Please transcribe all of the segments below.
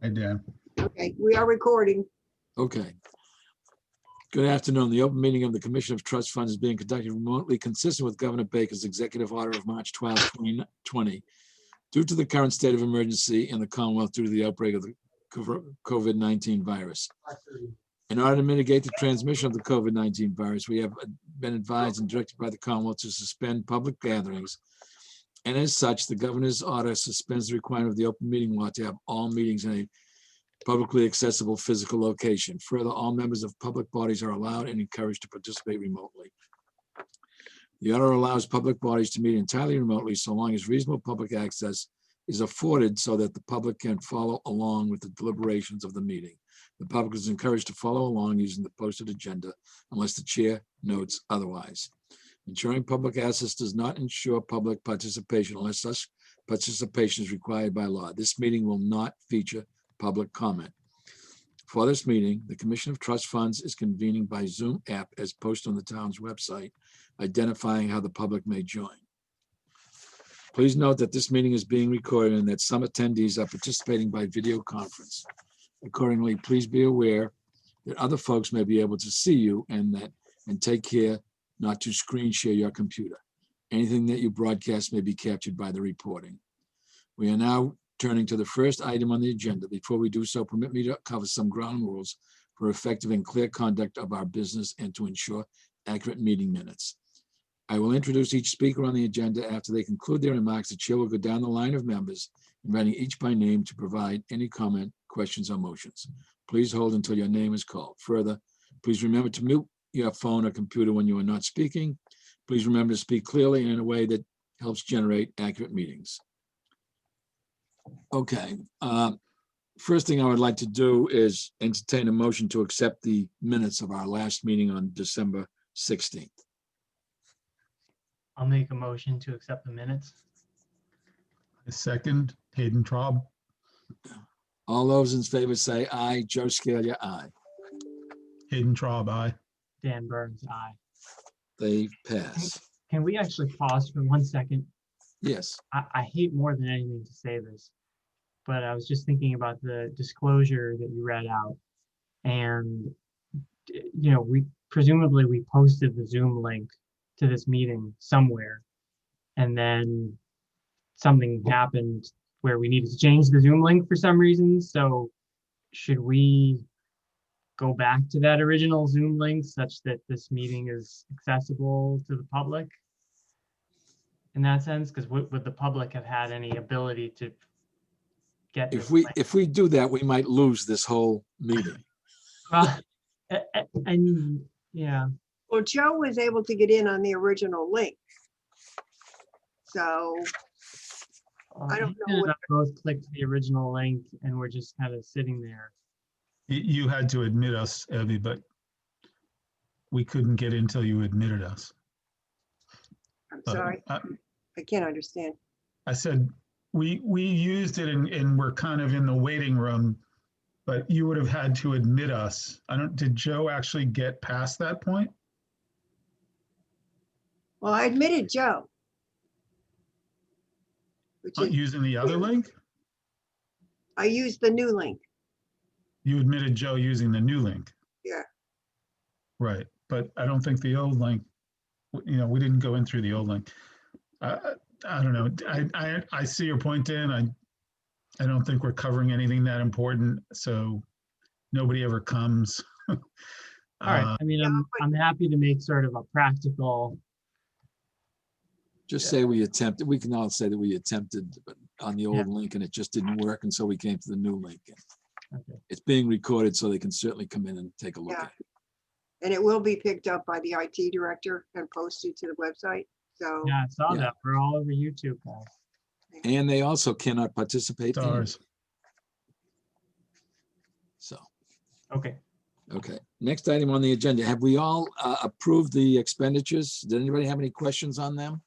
Hi, Dan. Okay, we are recording. Okay. Good afternoon. The open meeting of the Commission of Trust Funds is being conducted remotely consistent with Governor Baker's executive order of March 12, 2020. Due to the current state of emergency in the Commonwealth due to the outbreak of the COVID-19 virus. In order to mitigate the transmission of the COVID-19 virus, we have been advised and directed by the Commonwealth to suspend public gatherings. And as such, the governor's order suspends the requirement of the open meeting law to have all meetings in a publicly accessible physical location. Further, all members of public bodies are allowed and encouraged to participate remotely. The order allows public bodies to meet entirely remotely so long as reasonable public access is afforded so that the public can follow along with the deliberations of the meeting. The public is encouraged to follow along using the posted agenda unless the chair notes otherwise. Ensuring public access does not ensure public participation unless such participation is required by law. This meeting will not feature public comment. For this meeting, the Commission of Trust Funds is convening by Zoom app as posted on the town's website, identifying how the public may join. Please note that this meeting is being recorded and that some attendees are participating by video conference. Accordingly, please be aware that other folks may be able to see you and take care not to screen share your computer. Anything that you broadcast may be captured by the recording. We are now turning to the first item on the agenda. Before we do so, permit me to cover some ground rules for effective and clear conduct of our business and to ensure accurate meeting minutes. I will introduce each speaker on the agenda. After they conclude their remarks, the chair will go down the line of members, inviting each by name to provide any comment, questions, or motions. Please hold until your name is called. Further, please remember to mute your phone or computer when you are not speaking. Please remember to speak clearly and in a way that helps generate accurate meetings. Okay, first thing I would like to do is entertain a motion to accept the minutes of our last meeting on December 16th. I'll make a motion to accept the minutes. Second, Hayden Traub. All those in favor say aye. Joe Scalia, aye. Hayden Traub, aye. Dan Burns, aye. They pass. Can we actually pause for 1 second? Yes. I hate more than anything to say this, but I was just thinking about the disclosure that you read out. And, you know, we posted the Zoom link to this meeting somewhere. And then something happened where we needed to change the Zoom link for some reason. So should we go back to that original Zoom link such that this meeting is accessible to the public in that sense? Because would the public have had any ability to get this link? If we do that, we might lose this whole meeting. Well, I mean, yeah. Well, Joe was able to get in on the original link. So I don't know Ethan and what- I both clicked the original link and we're just kind of sitting there. You had to admit us, Evie, but we couldn't get in till you admitted us. I'm sorry, I can't understand. I said, we used it and we're kind of in the waiting room, but you would have had to admit us. Did Joe actually get past that point? Well, I admitted Joe. Which is, Using the other link? I used the new link. You admitted Joe using the new link. Yeah. Right, but I don't think the old link, we didn't go in through the old link. I don't know. I see your point, Dan. I don't think we're covering anything that important, so nobody ever comes. All right. I mean, yeah, I'm happy to make sort of a practical. Just say we attempted. We can all say that we attempted on the old Yeah. link and it just didn't work. And so we came to the new link. Okay. It's being recorded so they can certainly come in and take a look Yeah. at it. And it will be picked up by the IT director and posted to the website. So Yeah, I saw Yeah. that. We're all over YouTube, guys. And they also cannot participate. in it. Stars. So, Okay. okay. Next item on the agenda. Have we all approved the expenditures? Did anybody have any questions on them?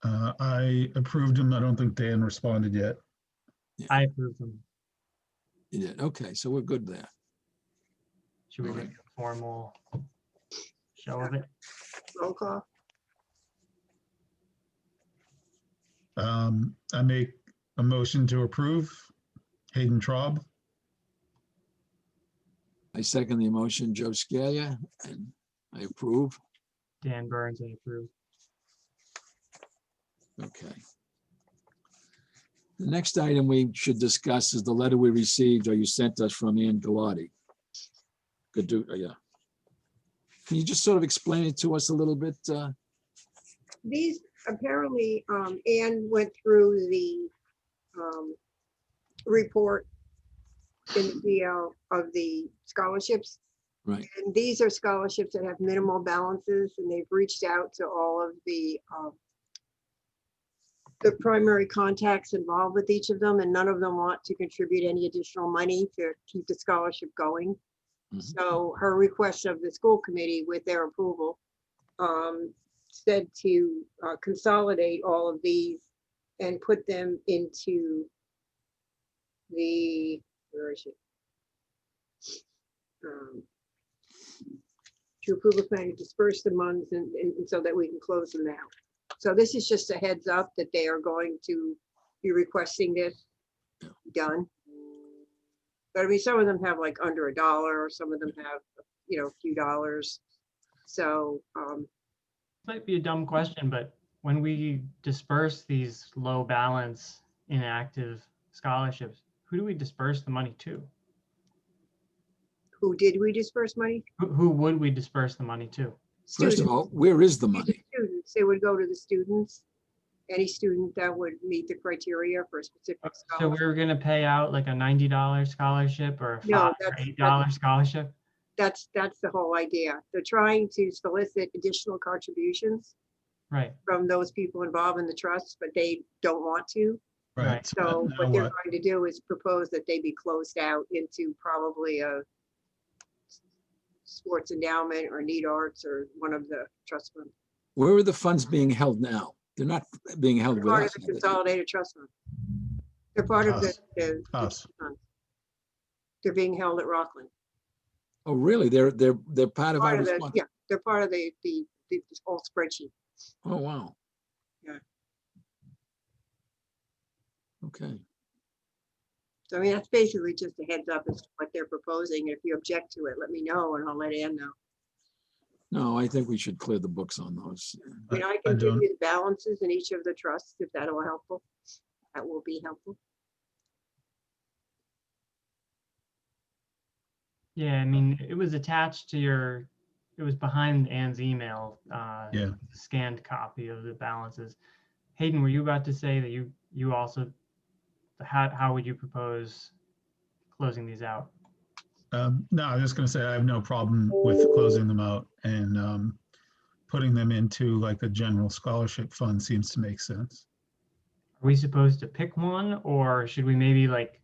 I approved him. I don't think Dan responded yet. I approve them. You did. Okay, so we're good there. Should we All make right. a formal show of it? roll call. I make a motion to approve Hayden Traub. I second the motion, Joe Scalia, and I approve. Dan Burns, I approve. Okay. The next item we should discuss is the letter we received or you sent us from Ann Galati. Could do, yeah. Can you just sort of explain it to us a little bit? These apparently, Anne went through the report in the DL of the scholarships. Right, And these are scholarships that have minimal balances, and they've reached out to all of the primary contacts involved with each of them, and none of them want to contribute any additional money to keep the scholarship going. Mhm. So her request of the school committee, with their approval, said to consolidate all of these and put them into the, where is it? To approve a plan to disperse the funds and so that we can close them out. So this is just a heads up that they are going to be requesting this done. But I mean, some of them have like under $1, or some of them have, a few dollars. So, Might be a dumb question, but when we disperse these low balance inactive scholarships, who do we disperse the money to? who did we disperse money? Who would we disperse the money to? first of Students. all, where is the These are money? Students, it would go to the students. Any student that would meet the criteria for a specific So scholarship. we're gonna pay out like a $90 scholarship or a No, $5 or that's- $8 scholarship? That's the whole idea. They're trying to solicit additional contributions Right, from those people involved in the trust, but they don't want to. Right. So Now what they're what? going to do is propose that they be closed out into probably a sports endowment or need arts or one of the trust funds. Where are the funds being held now? They're not being held with Part us. of the consolidated trust fund. They're part of Us. the Us. fund. They're being held at Rockland. Oh, really? They're part of our Part of the, response? yeah, they're part of the whole spreadsheet. Oh, wow. Yeah. Okay, So I mean, that's basically just a heads up as to what they're proposing. If you object to it, let me know and I'll let Ann know. no, I think we should clear the books on those. I mean, I I can give don't- you the balances in each of the trusts if that will helpful. That will be helpful. yeah, I mean, it was attached to it was behind Ann's email. Yeah. Scanned copy of the balances. Hayden, were you about to say that you also, how would you propose closing these out? No, I was just gonna say, I have no problem with closing them out and putting them into like a general scholarship fund seems to make sense. Are we supposed to pick one, or should we maybe like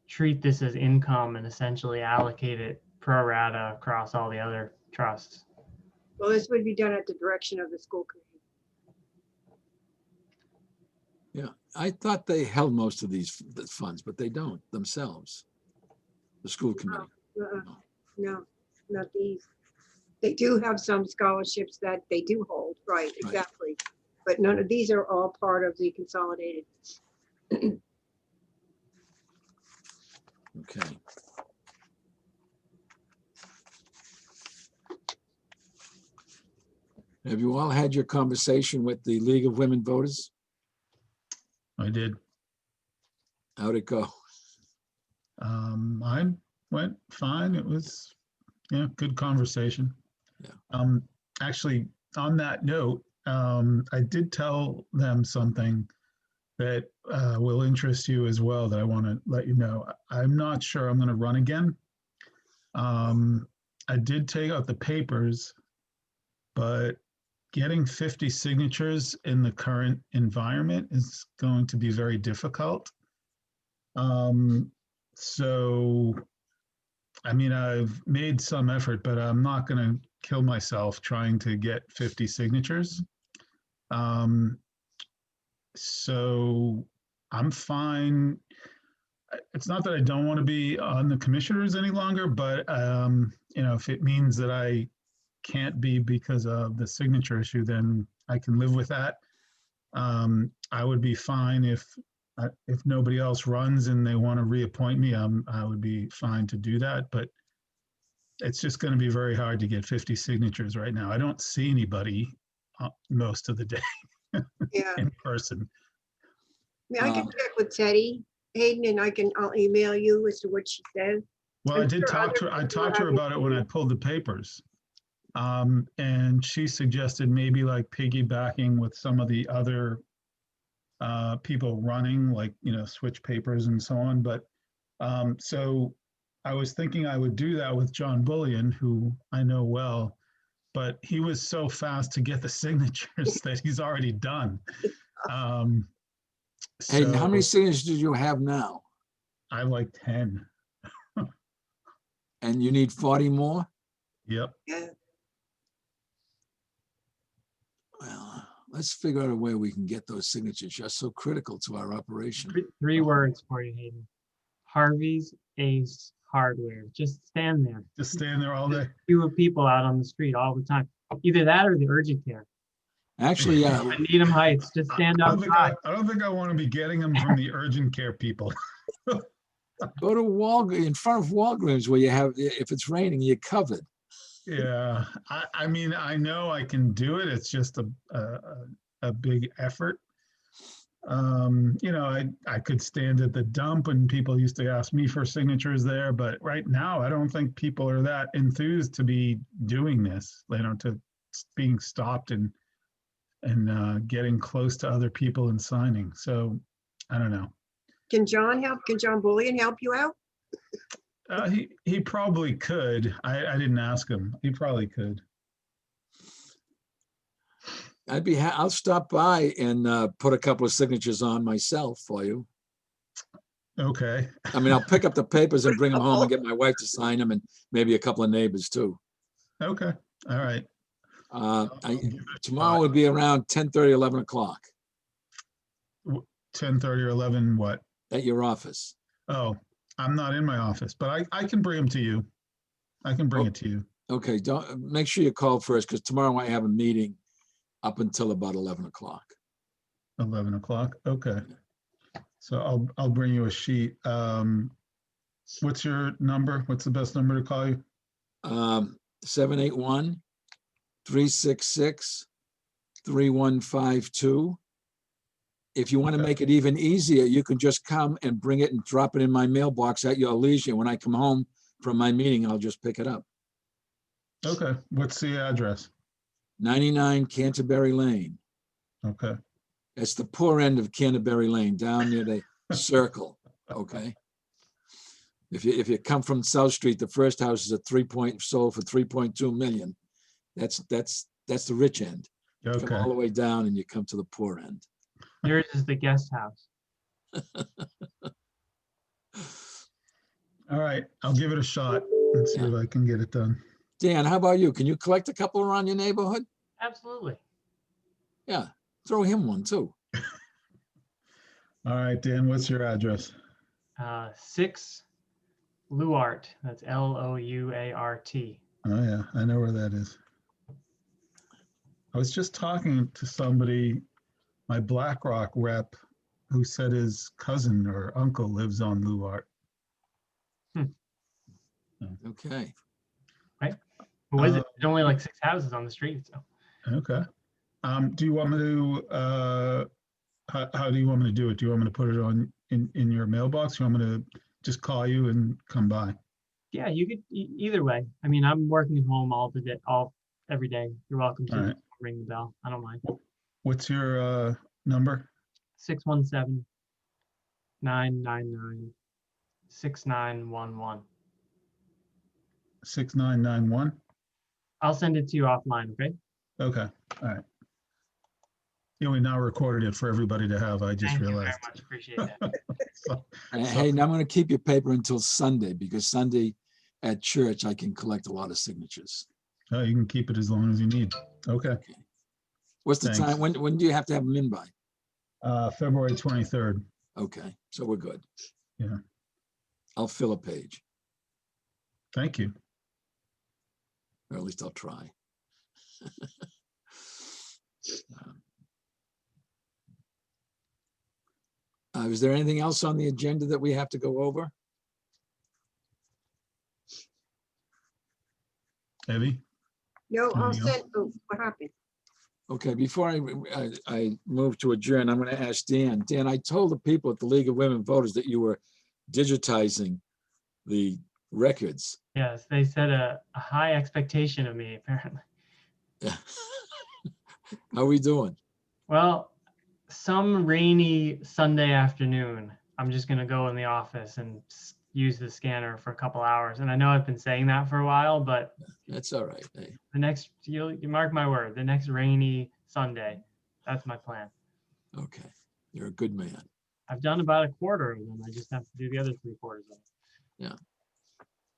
treat this as income and essentially allocate it pro rata across all the other trusts? Well, this would be done at the direction of the school committee. Yeah, I thought they held most of these funds, but they don't themselves. The school committee. No, not these. They do have some scholarships that they do hold, right, exactly. But none of these are all part of the consolidated. Okay. Have you all had your conversation with the League of Women Voters? I did. How'd it go? I went fine. It was, yeah, good conversation. Yeah. Actually, on that note, I did tell them something that will interest you as well that I want to let you know. I'm not sure I'm going to run again. I did take out the papers, but getting 50 signatures in the current environment is going to be very difficult. So, I mean, I've made some effort, but I'm not going to kill myself trying to get 50 signatures. So I'm fine. It's not that I don't want to be on the commissioners any longer, but you know, if it means that I can't be because of the signature issue, then I can live with that. I would be fine if if nobody else runs and they want to reappoint me, I would be fine to do that, but it's just going to be very hard to get 50 signatures right now. I don't see anybody most of the day Yeah, I in person. mean, I can Um, check with Teddy, Hayden, and I'll email you as to what she said. Well, I'm I did sure talk other to her, I people talked to her have about it when I issues. pulled the papers. And she suggested maybe like piggybacking with some of the other people running, like, switch papers and so on. But so I was thinking I would do that with John Bullion, who I know well, but he was so fast to get the signatures that he's already done. Um, Hayden, how many so signatures do you have now? I have like 10. And you need 40 more? Yep. Yeah, Well, let's figure out a way we can get those signatures just so critical to our operation. Three words for you, Hayden. Harvey's Ace Hardware. Just stand there. Just stand there all day. Fewer people out on the street all the time. Either that or the urgent care. Actually, But Needham Heights, just stand outside. I don't think I want to be getting them from the urgent care people. go to Walgreens, in front of Walgreens where you have, if it's raining, you're covered. Yeah, I mean, I know I can do it. It's just a big effort. I could stand at the dump and people used to ask me for signatures there, but right now I don't think people are that enthused to be doing this, to being stopped and getting close to other people and signing. So I don't know. can John help? Can John Bullion help you out? He probably could. I didn't ask him. He probably could. I'll stop by and put a couple of signatures on myself for you. Okay. I mean, I'll pick up the papers and bring them home and get my wife to sign them and maybe a couple of neighbors too. Okay. All right. Tomorrow would be around 10:30, 11 o'clock 10:30 or 11, what? at your office. Oh, I'm not in my office, but I can bring them to you. I can bring it to you. Okay, don't, make sure you call first because tomorrow I have a meeting up until about 11 o'clock. 11 o'clock. Okay. So I'll bring you a sheet. What's your number? What's the best number to call you? 781-366-3152. If you want to Okay. make it even easier, you can just come and bring it and drop it in my mailbox at your leisure. When I come home from my meeting, I'll just pick it up. Okay. What's the address? 99 Canterbury Lane. Okay. It's the poor end of Canterbury Lane, down near the circle, okay? If you come from South Street, the first house is sold for 3.2 million. That's the rich end. You come all Okay. the way down and you come to the poor end. Yours is the guest house. All right. I'll give it a shot and see if I can get it done. Dan, how about you? Can you collect a couple around your neighborhood? Absolutely. Yeah, throw him one too. All right, Dan, what's your address? 6 Luart. That's Louart. Oh, yeah. I know where that is. I was just talking to somebody, my BlackRock rep, who said his cousin or uncle lives on Luart. Okay. What is it? There's only like 6 houses on the street. So Okay. Do you want me to, how do you want me to do it? Do you want me to put it on in your mailbox? You want me to just call you and come by? yeah, you could either way. I mean, I'm working at home every day. You're welcome All to right. ring the bell. I don't mind. What's your number? 617-999-6911. 6991? I'll send it to you offline, okay? Okay. All right. Yeah, we now recorded it for everybody to have. I just Thank you very realized. much. Appreciate that. So, Hey, now I'm going to keep your paper until Sunday because Sunday at church, I can collect a lot of signatures. you can keep it as long as you need. Okay. What's the Thanks. time? When do you have to have them in by? February 23rd. Okay, so we're good. Yeah. I'll fill a page, Thank you. or at least I'll try. Is there anything else on the agenda that we have to go over? Evie? No, I'll Anything else? send, oh, what happened? Okay, before I move to adjourn, I'm going to ask Dan. Dan, I told the people at the League of Women Voters that you were digitizing the records. Yes, they set a high expectation of me, apparently. How are we doing? Well, some rainy Sunday afternoon, I'm just gonna go in the office and use the scanner for a couple hours. And I know I've been saying that for a while, but That's all right. Hey, the next, you mark my word, the next rainy Sunday, that's my plan. okay, you're a good man. I've done about a quarter of them. I just have to do the other 3/4 of it.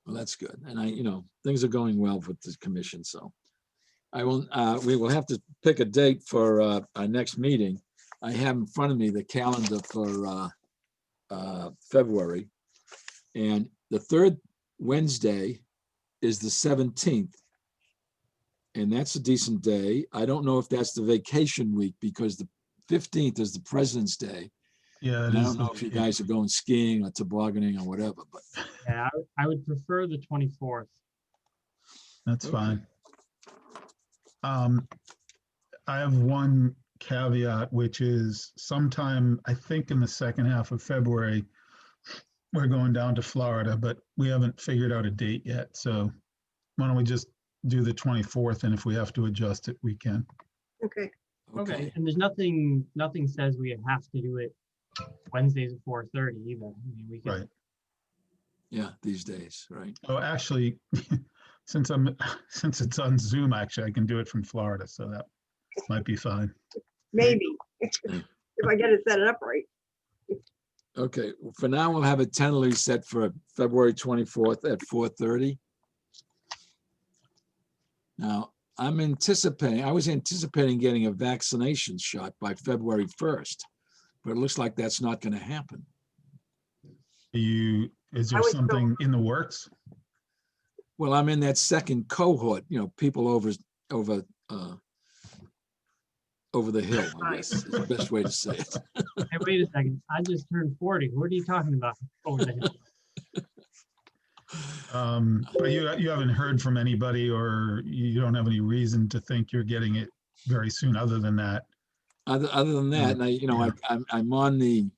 Well, that's good. And things are going well with the commission, so we will have to pick a date for our next meeting. I have in front of me the calendar for February. And the third Wednesday is the 17th. And that's a decent day. I don't know if that's the vacation week because the 15th is the President's Day. Yeah, it And I is. don't know if you guys are going skiing or tobogganing or whatever, but Yeah, I would prefer the 24th. That's Okay. fine. I have one caveat, which is sometime, I think in the second half of February, we're going down to Florida, but we haven't figured out a date yet. So why don't we just do the 24th, and if we have to adjust it, we can. Okay, Okay, and there's nothing says we have to do it Wednesdays at 4:30 either. I mean, we can. Right. Yeah, these days, right? Oh, actually, since it's on Zoom, actually, I can do it from Florida, so that might be fine. maybe, if I get it set up right. Okay, for now, we'll have a tentatively set for February 24th at 4:30. Now, I was anticipating getting a vaccination shot by February 1st, but it looks like that's not going to happen. Is I there was something in the works? Well, I'm in that second cohort, people over the hill, I guess is the best way to say it. Hey, wait a second. I just turned 40. What are you talking about over the hill? But you haven't heard from anybody, or you don't have any reason to think you're getting it very soon, other than that. Other than that, and I'm on the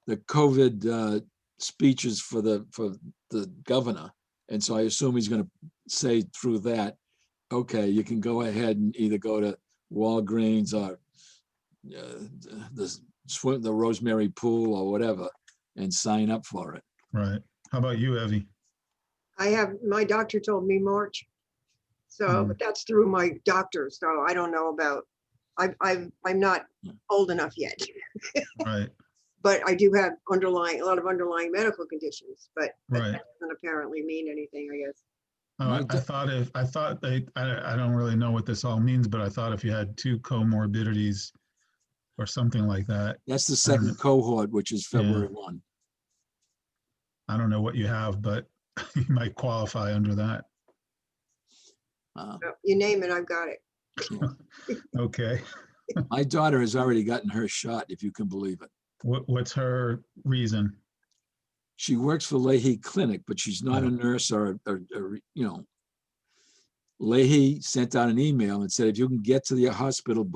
COVID speeches for the governor, and so I assume he's going to say through that, okay, you can go ahead and either go to Walgreens or the Rosemary Pool or whatever, and sign up for it. Right. How about you, Evie? My doctor told me March. So, but that's through my doctor, so I don't know about, I'm not old enough yet. Right. But I do have a lot of underlying medical conditions, but Right. that doesn't apparently mean anything, I guess. I don't really know what this all means, but I thought if you had two comorbidities or something like that, That's the second cohort, which is February 1. I don't know what you have, but you might qualify under that. You name it, I've got it. Okay. My daughter has already gotten her shot, if you can believe it. What's her reason? She works for Leahy Clinic, but she's not a nurse or Leahy sent out an email and said, if you can get to the hospital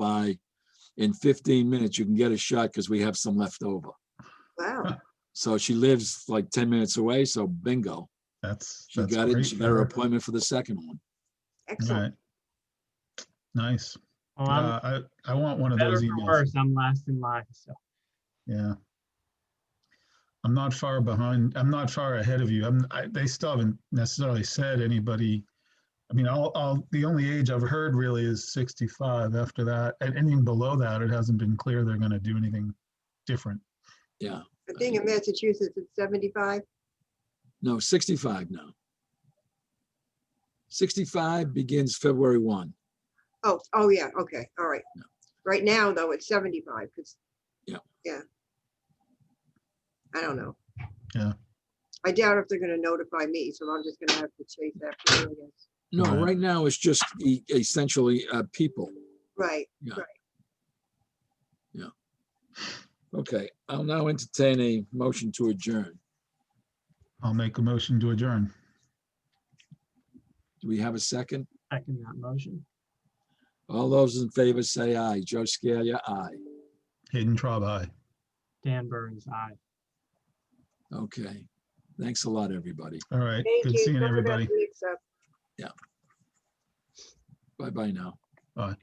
in 15 minutes, you can get a shot because we have some left over. Wow. So she lives like 10 minutes away. So bingo. She got it. And she got her appointment for the second one. Excellent. Right. Nice. Well, I want one of better those or emails. worse, I'm last in line. So Yeah. I'm not far behind. I'm not far ahead of you. They still haven't necessarily said anybody. I mean, the only age I've heard really is 65. After that, and anything below that, it hasn't been clear they're going to do anything different. Yeah. I think in Massachusetts it's 75. No, 65 now. 65 begins February 1. Oh yeah, okay, all right. Yeah. Right now, though, it's 75, because. Yeah. I don't know. Yeah. I doubt if they're gonna notify me, so I'm just gonna have to chase after them, I guess. No, Right. right now it's just essentially people. Right, Yeah. right. Yeah. Okay, I'll now entertain a motion to adjourn. I'll make a motion to adjourn. Do we have a second? Second that motion. All those in favor say aye. Joe Scalia, aye. Hayden Traub, aye. Dan Burns, aye. Okay. Thanks a lot, everybody. All right, Thank good you. seeing Sorry about everybody. the mix-up. Bye-bye now. Bye.